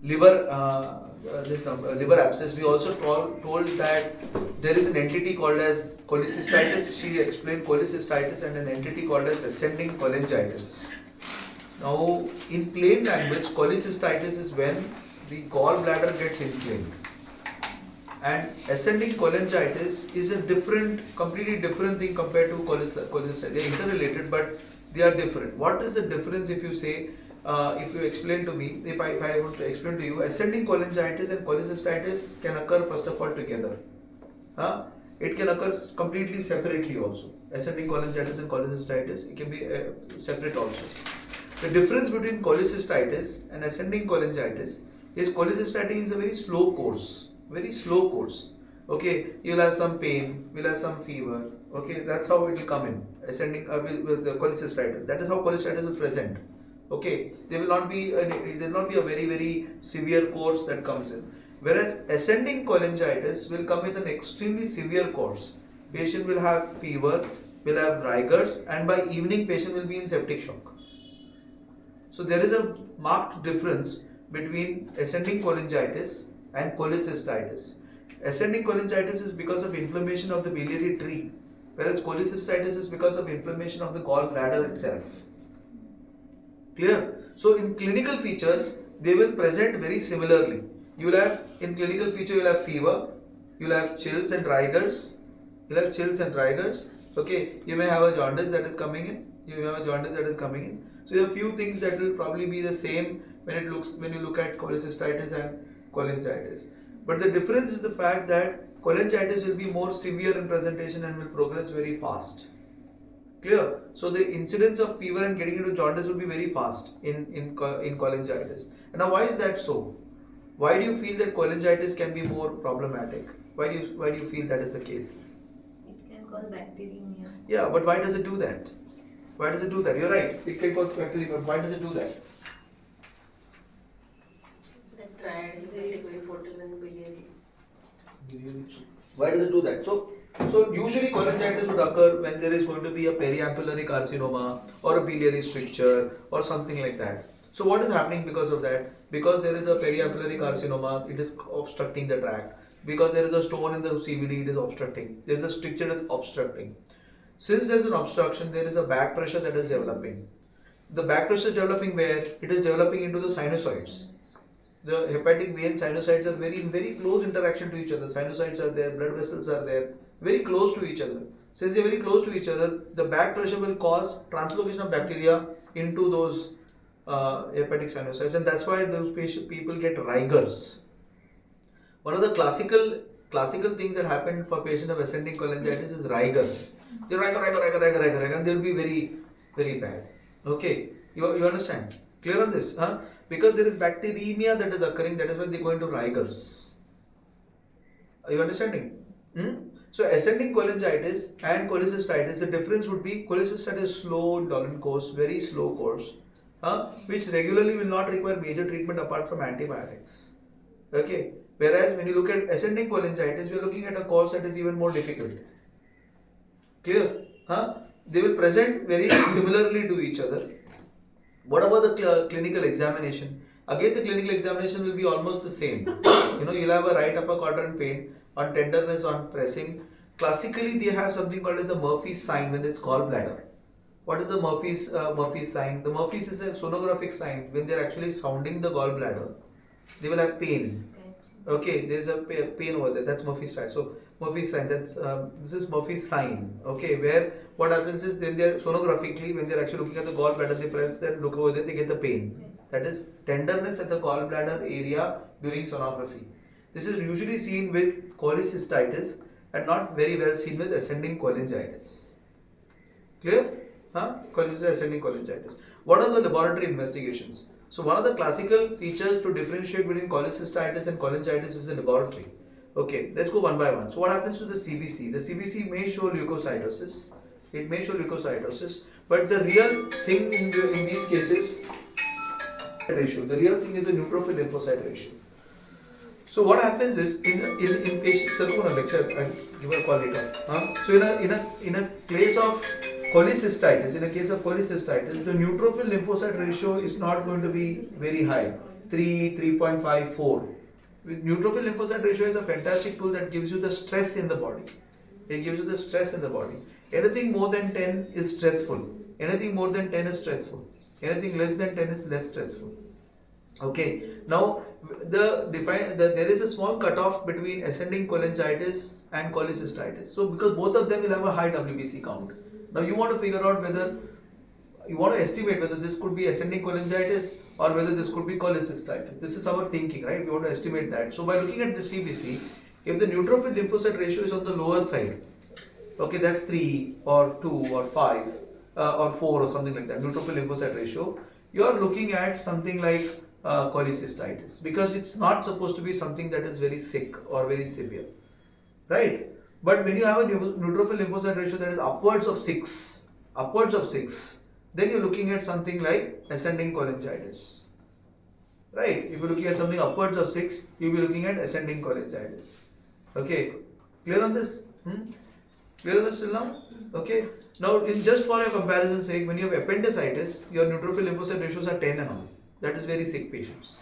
liver liver abscess, we also told that there is an entity called as cholecystitis. She explained cholecystitis and an entity called as ascending cholangitis. Now, in plain language, cholecystitis is when the gallbladder gets inflamed, and ascending cholangitis is a completely different thing compared to cholecystitis. They are interrelated, but they are different. What is the difference if you say, if you explain to me, if I want to explain to you, ascending cholangitis and cholecystitis can occur first of all together. It can occur completely separately also. Ascending cholangitis and cholecystitis, it can be separate also. The difference between cholecystitis and ascending cholangitis is cholecystitis is a very slow course. Very slow course. Okay, you'll have some pain, you'll have some fever. Okay, that's how it will come in. Ascending with the cholecystitis. That is how cholecystitis will present. Okay, there will not be a very severe course that comes in. Whereas ascending cholangitis will come with an extremely severe course. Patient will have fever, will have rigors, and by evening patient will be in septic shock. So there is a marked difference between ascending cholangitis and cholecystitis. Ascending cholangitis is because of inflammation of the biliary tree, whereas cholecystitis is because of inflammation of the gallbladder itself. Clear? So in clinical features, they will present very similarly. You will have, in clinical feature, you will have fever, you will have chills and rigors, okay, you may have a jaundice that is coming in, So there are few things that will probably be the same when you look at cholecystitis and cholangitis. But the difference is the fact that cholangitis will be more severe in presentation and will progress very fast. Clear? So the incidence of fever and getting into jaundice will be very fast in cholangitis. And now why is that so? Why do you feel that cholangitis can be more problematic? Why do you feel that is the case? It can cause bacteremia. Yeah, but why does it do that? Why does it do that? You're right, it can cause bacteremia, but why does it do that? Why does it do that? So usually cholangitis would occur when there is going to be a periampullary carcinoma or a biliary stricture or something like that. So what is happening because of that? Because there is a periampullary carcinoma, it is obstructing the tract. Because there is a stone in the CVD, it is obstructing. There is a stricture that is obstructing. Since there is an obstruction, there is a back pressure that is developing. The back pressure is developing where? It is developing into the sinusoids. The hepatic vein sinusoids are very close interaction to each other. Sinusoids are there, blood vessels are there, very close to each other. Since they are very close to each other, the back pressure will cause translocation of bacteria into those hepatic sinusoids, and that's why those people get rigors. One of the classical things that happen for patients of ascending cholangitis is rigors. They rigor, and they will be very bad. Okay, you understand? Clear on this? Because there is bacteremia that is occurring, that is why they go into rigors. Are you understanding? So ascending cholangitis and cholecystitis, the difference would be cholecystitis is slow, indolent course, very slow course, which regularly will not require major treatment apart from antibiotics. Okay. Whereas when you look at ascending cholangitis, we are looking at a course that is even more difficult. Clear? They will present very similarly to each other. What about the clinical examination? Again, the clinical examination will be almost the same. You'll have a right upper quadrant pain, on tenderness, on pressing. Classically, they have something called as a Murphy's sign when it's gallbladder. What is the Murphy's sign? The Murphy's is a sonographic sign. When they're actually sounding the gallbladder, they will have pain. Okay, there's a pain over there. That's Murphy's sign. So Murphy's sign. This is Murphy's sign. Okay, where what happens is then they're sonographically, when they're actually looking at the gallbladder, they press that, look over there, they get the pain. That is tenderness at the gallbladder area during sonography. This is usually seen with cholecystitis and not very well seen with ascending cholangitis. Clear? Cholecystitis, ascending cholangitis. What are the laboratory investigations? So one of the classical features to differentiate between cholecystitis and cholangitis is the laboratory. Okay, let's go one by one. So what happens to the CBC? The CBC may show leukocytosis. It may show leukocytosis, but the real thing in these cases, ratio. The real thing is the neutrophil lymphocyte ratio. So what happens is in patients, sir, lecture, I'll give a call later. So in a case of cholecystitis, the neutrophil lymphocyte ratio is not going to be very high. 3, 3.5, 4. With neutrophil lymphocyte ratio is a fantastic tool that gives you the stress in the body. It gives you the stress in the body. Anything more than 10 is stressful. Anything more than 10 is stressful. Anything less than 10 is less stressful. Okay. Now there is a small cutoff between ascending cholangitis and cholecystitis. So because both of them will have a high WBC count. Now you want to figure out whether you want to estimate whether this could be ascending cholangitis or whether this could be cholecystitis. This is our thinking, right? We want to estimate that. So by looking at the CBC, if the neutrophil lymphocyte ratio is on the lower side, okay, that's 3 or 2 or 5 or 4 or something like that, neutrophil lymphocyte ratio, you are looking at something like cholecystitis, because it's not supposed to be something that is very sick or very severe, right? But when you have a neutrophil lymphocyte ratio that is upwards of 6, then you're looking at something like ascending cholangitis, right? If you're looking at something upwards of 6, you'll be looking at ascending cholangitis. Okay, clear on this? Clear on this till now? Okay. Now, in just for a comparison sake, when you have appendicitis, your neutrophil lymphocyte ratios are 10 and all. That is very sick patients,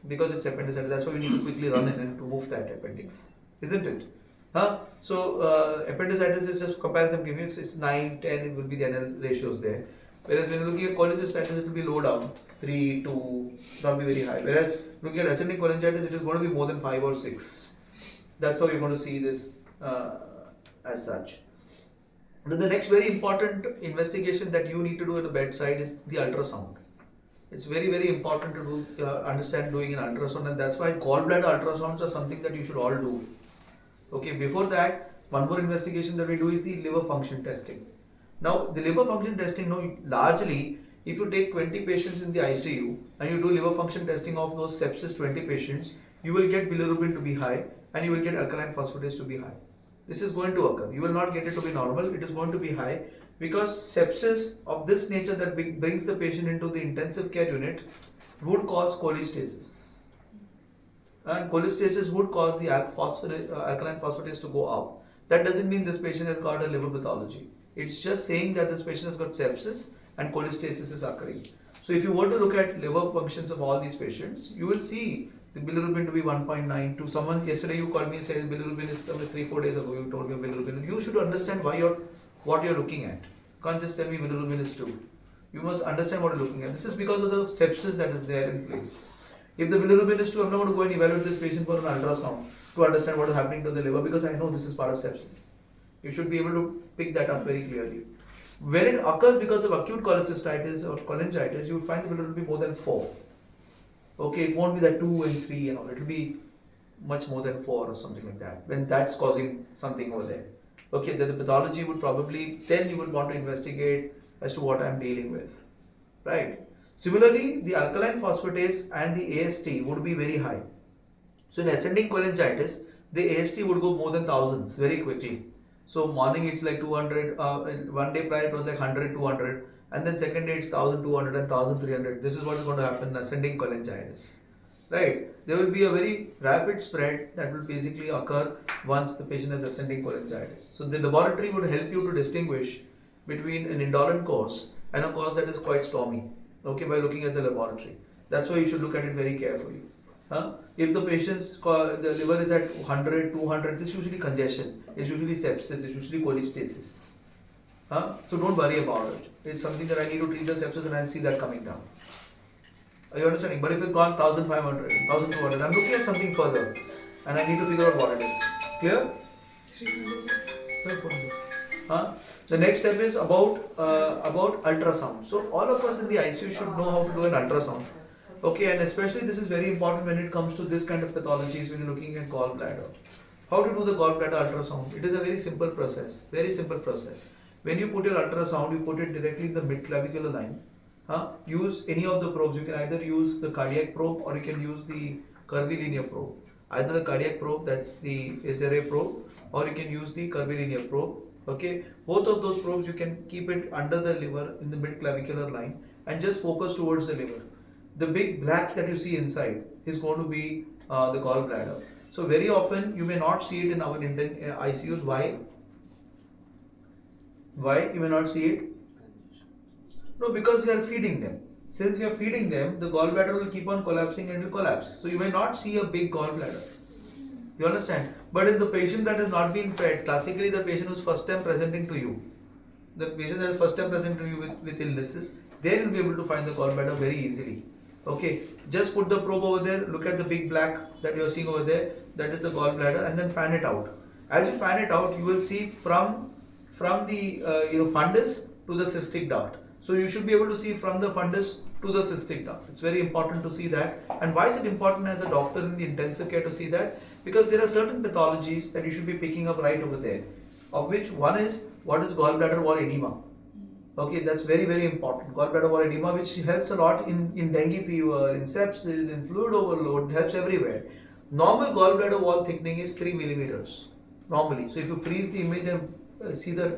because it's appendicitis. That's why we need to quickly run in and remove that appendix, isn't it? So appendicitis is just comparison given. It's 9, 10. It will be the NL ratios there. Whereas when you're looking at cholecystitis, it will be low down, 3, 2, not be very high. Whereas looking at ascending cholangitis, it is going to be more than 5 or 6. That's how you're going to see this as such. Then the next very important investigation that you need to do at the bedside is the ultrasound. It's very, very important to do, understand doing an ultrasound, and that's why gallbladder ultrasounds are something that you should all do. Okay, before that, one more investigation that we do is the liver function testing. Now, the liver function testing, largely, if you take 20 patients in the ICU and you do liver function testing of those sepsis 20 patients, you will get bilirubin to be high and you will get alkaline phosphatase to be high. This is going to occur. You will not get it to be normal. It is going to be high because sepsis of this nature that brings the patient into the intensive care unit would cause cholestasis. And cholestasis would cause the alkaline phosphatase to go up. That doesn't mean this patient has got a liver pathology. It's just saying that this patient has got sepsis and cholestasis is occurring. So if you were to look at liver functions of all these patients, you will see the bilirubin to be 1.9. To someone yesterday you called me and said bilirubin is 3-4 days ago you told me bilirubin. You should understand what you're looking at. You can't just tell me bilirubin is 2. You must understand what you're looking at. This is because of the sepsis that is there in place. If the bilirubin is 2, I'm not going to go and evaluate this patient for an ultrasound to understand what is happening to the liver, because I know this is part of sepsis. You should be able to pick that up very clearly. When it occurs because of acute cholecystitis or cholangitis, you will find that it will be more than 4. Okay, it won't be that 2 and 3 and all. It will be much more than 4 or something like that, when that's causing something over there. Okay, then the pathology would probably, then you would want to investigate as to what I'm dealing with, right? Similarly, the alkaline phosphatase and the AST would be very high. So in ascending cholangitis, the AST would go more than thousands very quickly. So morning it's like 200, one day prior it was like 100, 200, and then second day it's 1200 and 1300. This is what is going to happen in ascending cholangitis, right? There will be a very rapid spread that will basically occur once the patient has ascending cholangitis. So the laboratory would help you to distinguish between an indolent cause and a cause that is quite stormy, okay, by looking at the laboratory. That's why you should look at it very carefully. If the patient's the liver is at 100, 200, this is usually congestion, it's usually sepsis, it's usually cholestasis. So don't worry about it. It's something that I need to treat the sepsis and I see that coming down. Are you understanding? But if it's gone 1500, 1200, I'm looking at something further and I need to figure out what it is. Clear? The next step is about ultrasound. So all of us in the ICU should know how to do an ultrasound. Okay, and especially this is very important when it comes to this kind of pathologies when you're looking at gallbladder. How to do the gallbladder ultrasound? It is a very simple process. Very simple process. When you put your ultrasound, you put it directly in the mid-clavicular line. Use any of the probes. You can either use the cardiac probe or you can use the curvilinear probe. Either the cardiac probe, that's the phased array probe, or you can use the curvilinear probe. Okay, both of those probes you can keep it under the liver in the mid-clavicular line and just focus towards the liver. The big black that you see inside is going to be the gallbladder. So very often you may not see it in our ICUs. Why? Why you may not see it? No, because we are feeding them. since we are feeding them, the gallbladder will keep on collapsing and it will collapse. So you may not see a big gallbladder. You understand? But in the patient that has not been fed, classically the patient who's first time presenting to you, the patient that is first time presenting to you with illnesses, they will be able to find the gallbladder very easily. Okay, just put the probe over there, look at the big black that you are seeing over there, that is the gallbladder, and then fan it out. As you fan it out, you will see from the fundus to the cystic duct. So you should be able to see from the fundus to the cystic duct. It's very important to see that. And why is it important as a doctor in the intensive care to see that? Because there are certain pathologies that you should be picking up right over there, of which one is what is gallbladder wall edema. Okay, that's very, very important. Gallbladder wall edema, which helps a lot in dengue fever, in sepsis, in fluid overload, helps everywhere. Normal gallbladder wall thickening is 3 millimeters. Normally. So if you freeze the image and see the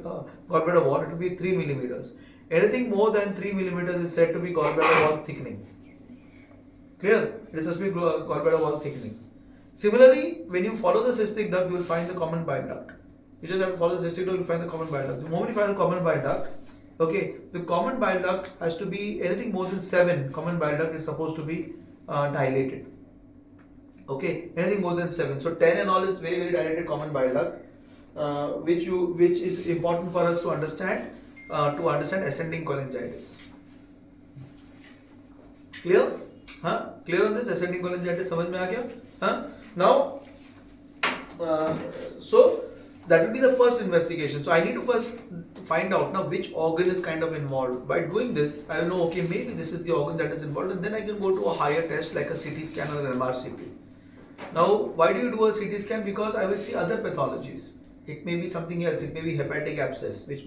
gallbladder wall, it will be 3 millimeters. Anything more than 3 millimeters is said to be gallbladder wall thickening. Clear? It is supposed to be gallbladder wall thickening. Similarly, when you follow the cystic duct, you will find the common bile duct. You just have to follow the cystic duct, you will find the common bile duct. The moment you find the common bile duct, okay, the common bile duct has to be anything more than 7. Common bile duct is supposed to be dilated. Okay, anything more than 7. So 10 and all is very, very dilated common bile duct, which is important for us to understand ascending cholangitis. Clear? Huh? Clear on this? Ascending cholangitis, समझ में आ गया? Huh? Now, so that will be the first investigation. So I need to first find out now which organ is kind of involved. By doing this, I will know, okay, maybe this is the organ that is involved, and then I can go to a higher test like a CT scan or an MRCP. Now, why do you do a CT scan? Because I will see other pathologies. It may be something else. It may be hepatic abscess, which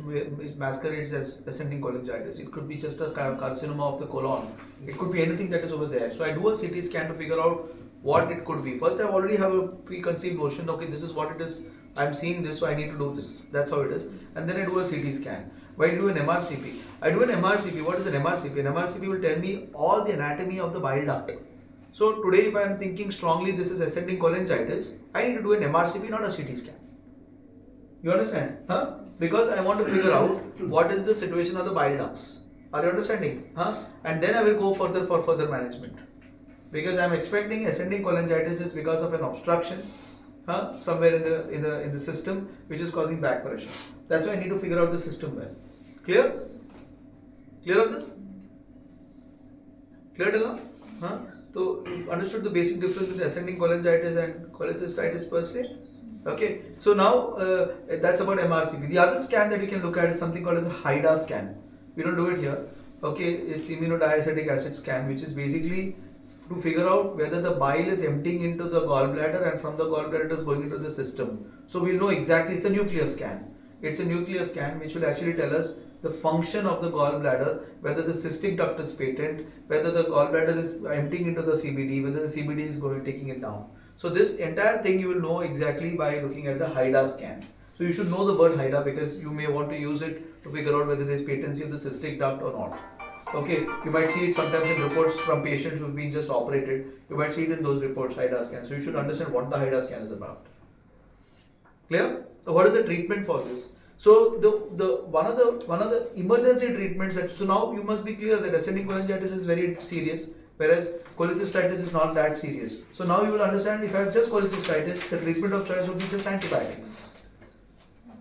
masquerades as ascending cholangitis. It could be just a carcinoma of the colon. It could be anything that is over there. So I do a CT scan to figure out what it could be. First, I already have a preconceived notion. Okay, this is what it is. I'm seeing this, so I need to do this. That's how it is. And then I do a CT scan. Why do an MRCP? I do an MRCP. What is an MRCP? An MRCP will tell me all the anatomy of the bile duct. So today, if I am thinking strongly this is ascending cholangitis, I need to do an MRCP, not a CT scan. You understand? Huh? Because I want to figure out what is the situation of the bile ducts. Are you understanding? Huh? And then I will go further for further management. Because I am expecting ascending cholangitis is because of an obstruction somewhere in the system which is causing back pressure. That's why I need to figure out the system well. Clear? Clear on this? Clear till now? Huh? So you understood the basic difference between ascending cholangitis and cholecystitis per se? Okay, so now that's about MRCP. The other scan that we can look at is something called as a HIDA scan. We don't do it here. Okay, it's immunodiacetic acid scan, which is basically to figure out whether the bile is emptying into the gallbladder and from the gallbladder it is going into the system. So we'll know exactly, it's a nuclear scan. It's a nuclear scan which will actually tell us the function of the gallbladder, whether the cystic duct is patent, whether the gallbladder is emptying into the CBD, whether the CBD is taking it down. So this entire thing you will know exactly by looking at the HIDA scan. So you should know the word HIDA because you may want to use it to figure out whether there is patency of the cystic duct or not. Okay, you might see it sometimes in reports from patients who have been just operated. You might see it in those reports, HIDA scan. So you should understand what the HIDA scan is about. Clear? So what is the treatment for this? So one of the emergency treatments so now you must be clear that ascending cholangitis is very serious, whereas cholecystitis is not that serious. So now you will understand if I have just cholecystitis, the treatment of choice would be just antibiotics.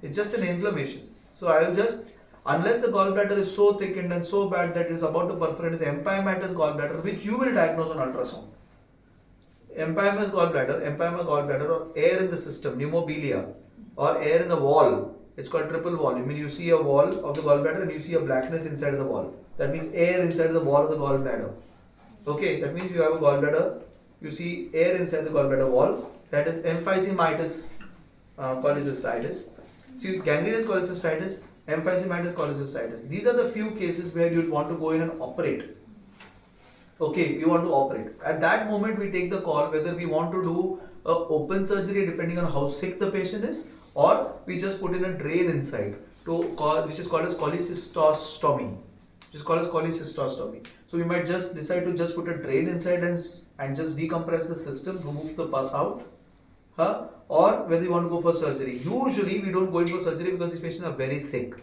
It's just an inflammation. So I will just, unless the gallbladder is so thickened and so bad that it is about to perforate, is empyematous gallbladder, which you will diagnose on ultrasound. Empyema gallbladder or air in the system, pneumobilia, or air in the wall. It's called triple wall. I mean, you see a wall of the gallbladder and you see a blackness inside of the wall. That means air inside the wall of the gallbladder. Okay, that means you have a gallbladder, you see air inside the gallbladder wall. That is emphysematis cholecystitis. See, gangrenous cholecystitis, emphysematis cholecystitis. These are the few cases where you want to go in and operate. Okay, we want to operate. At that moment, we take the call whether we want to do a open surgery depending on how sick the patient is, or we just put in a drain inside which is called as cholecystostomy. So we might just decide to just put a drain inside and just decompress the system, remove the pus out, or whether you want to go for surgery. Usually we don't go in for surgery because these patients are very sick.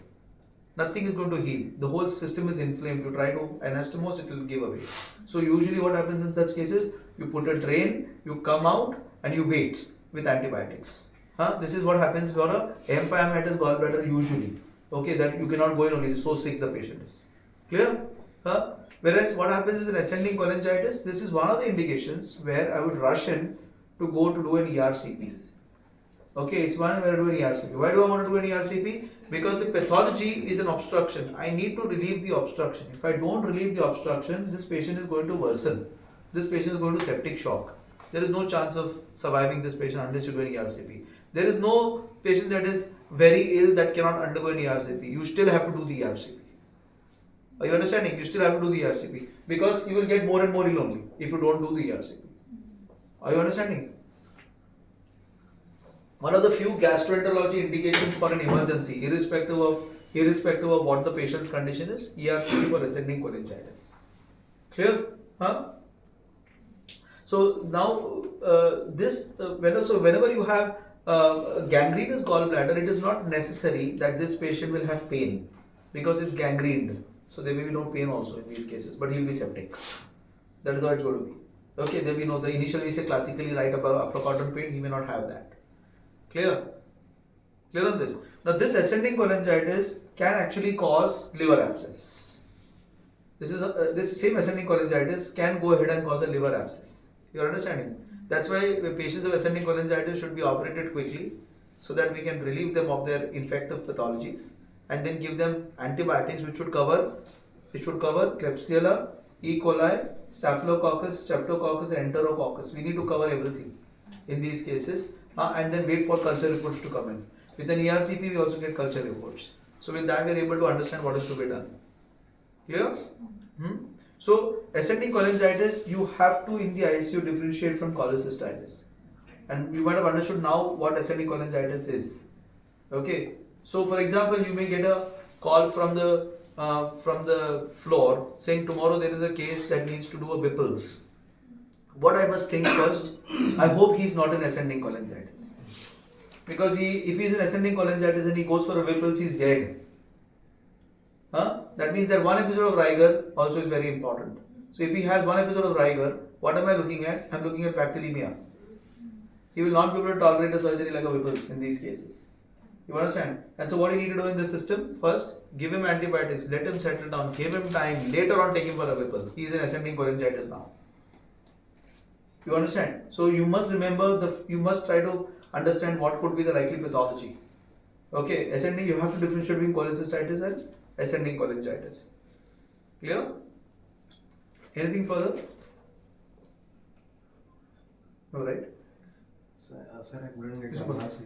nothing is going to heal. The whole system is inflamed. You try to anastomose, it will give away. So usually what happens in such cases, you put a drain, you come out and you wait with antibiotics. This is what happens for a empyematus gallbladder usually. Okay, that you cannot go in only, so sick the patient is. Clear? Whereas what happens with an ascending cholangitis, this is one of the indications where I would rush in to go to do an ERCP. Okay, it's one where I do an ERCP. Why do I want to do an ERCP? Because the pathology is an obstruction. I need to relieve the obstruction. If I don't relieve the obstruction, this patient is going to worsen. This patient is going to septic shock. There is no chance of surviving this patient unless you do an ERCP. There is no patient that is very ill that cannot undergo an ERCP. You still have to do the ERCP. Are you understanding? You still have to do the ERCP because you will get more and more ill only if you don't do the ERCP. Are you understanding? One of the few gastroenterology indications for an emergency, irrespective of what the patient's condition is, ERCP for ascending cholangitis. Clear? So now whenever you have gangrenous gallbladder, it is not necessary that this patient will have pain because it's gangrened. So there may be no pain also in these cases, but he will be septic. That is how it's going to be. Okay, there will be the initially we say classically right above upper cotton pain, he may not have that. Clear? Clear on this? Now this ascending cholangitis can actually cause liver abscess. This same ascending cholangitis can go ahead and cause a liver abscess. You are understanding? That's why the patients of ascending cholangitis should be operated quickly so that we can relieve them of their infective pathologies and then give them antibiotics which should cover Klebsiella, E. coli, Staphylococcus, Streptococcus and Enterococcus. We need to cover everything in these cases and then wait for culture reports to come in. With an ERCP we also get culture reports. So with that we are able to understand what is to be done. Clear? So ascending cholangitis, you have to in the ICU differentiate from cholecystitis. And you might have understood now what ascending cholangitis is. Okay. So for example, you may get a call from the floor saying tomorrow there is a case that needs to do a Whipple's. What I must think first, I hope he is not in ascending cholangitis. Because if he is in ascending cholangitis and he goes for a Whipple's, he is dead. That means that one episode of rigor also is very important. So if he has one episode of rigor, what am I looking at? I am looking at bacteremia. He will not be able to tolerate a surgery like a Whipple's in these cases. You understand? And so what you need to do in this system, first give him antibiotics, let him settle down, give him time, later on take him for a Whipple. He is in ascending cholangitis now. You understand? So you must remember, you must try to understand what could be the likely pathology. Okay, ascending, you have to differentiate between cholecystitis and ascending cholangitis. Clear? Anything further? No, right? Sir, I couldn't get the last